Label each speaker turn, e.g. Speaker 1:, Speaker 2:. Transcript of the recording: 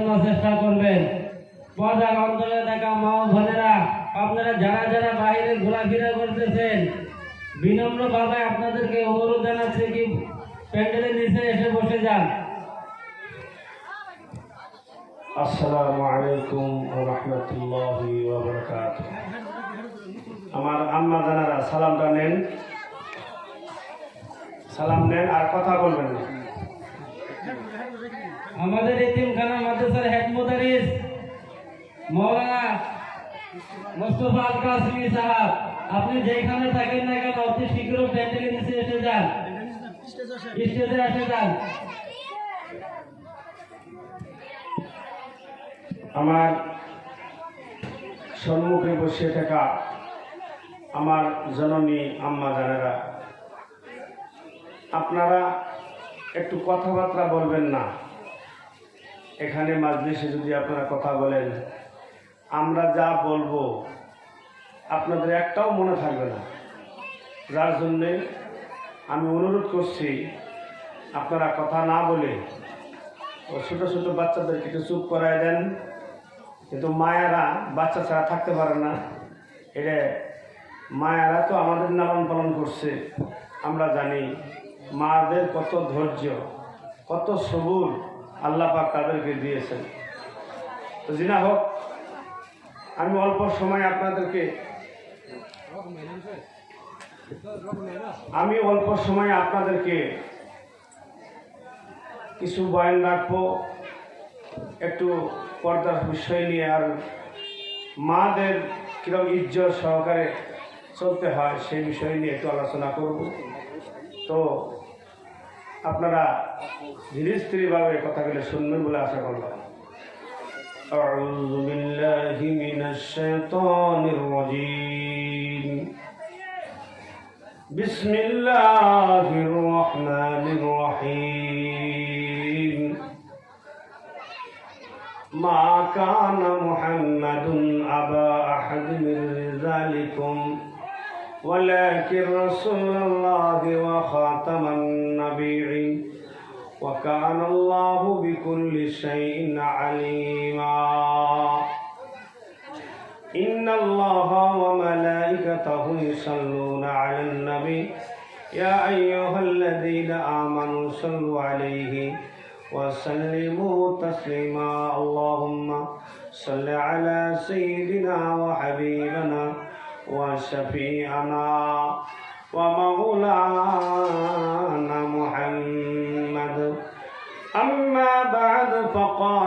Speaker 1: পৌঁছানোর চেষ্টা করবেন। পর্দার অন্তরে থাকা মা ও বোনেরা, আপনারা যারা যারা বাইরে ঘোরাফেরা করতেছেন, বিনম্রভাবে আপনাদেরকে অনুরোধ জানাচ্ছি কি প্যান্ডেলের নিচে এসে বসে যান।
Speaker 2: আসসালামু আলাইকুম ওয়া রাহমাতুল্লাহি ওয়া বারাকাতুহু। আমার আম্মা জানারা সালামটা নেন, সালাম নেন আর কথা বলবেন না।
Speaker 1: আমাদের এতিমখানা মাদ্রাসার হেড মুদারিস মাওলানা মুস্তাফা আল কাসমি সাহেব, আপনি যেখানে থাকেন না কেন অতি শীঘ্র প্যান্ডেলের নিচে এসে যান, স্টেজে এসে যান।
Speaker 2: আমার সম্মুখে বসে থাকা আমার জননী আম্মা জানেরা, আপনারা একটু কথাবার্তা বলবেন না। এখানে মাজলিসে যদি আপনারা কথা বলেন, আমরা যা বলবো আপনাদের একটাও মনে থাকবে না। যার জন্যে আমি অনুরোধ করছি আপনারা কথা না বলে ও ছোটো ছোটো বাচ্চাদেরকে একটু চুপ করায় দেন। কিন্তু মায়েরা বাচ্চা ছাড়া থাকতে পারে না। এটা মায়েরা তো আমাদের লালন পালন করছে, আমরা জানি মাদের কত ধৈর্য, কত সবুর আল্লাহ পাক তাদেরকে দিয়েছেন। তো জিনা হোক, আমি অল্প সময় আপনাদেরকে কিছু বয়ান রাখবো, একটু পর্দার বিষয় নিয়ে আর মাদের কিরকম ইজ্জত সহকারে চলতে হয় সেই বিষয় নিয়ে একটু আলোচনা করব। তো আপনারা ধীরে স্থিরভাবে কথাগুলো শুনবেন বলে আশা করলাম। আউযু বিল্লাহি মিনাশ শাইতানির রাজীম। বিসমিল্লাহির রহমানির রহিম। মা কানা মুহাম্মাদুন আবা আহাদিন মিন রিজালিকুম ওয়ালাকিন রাসূলুল্লাহি ওয়া খাতামান নাবিয়্যিন ওয়া কানা আল্লাহু বিকুল্লি শাইইন আলীমা। ইন্নাল্লাহা ওয়া মালাইকাতাহু ইউসাল্লুনা আলান নবী ইয়া আইয়ুহাল্লাযীনা আমানু সাল্লু আলাইহি وسلموا تسليما اللهم صل على سيدنا وحبيبنا وشفيعنا ومولانا محمد. أما بعد فقال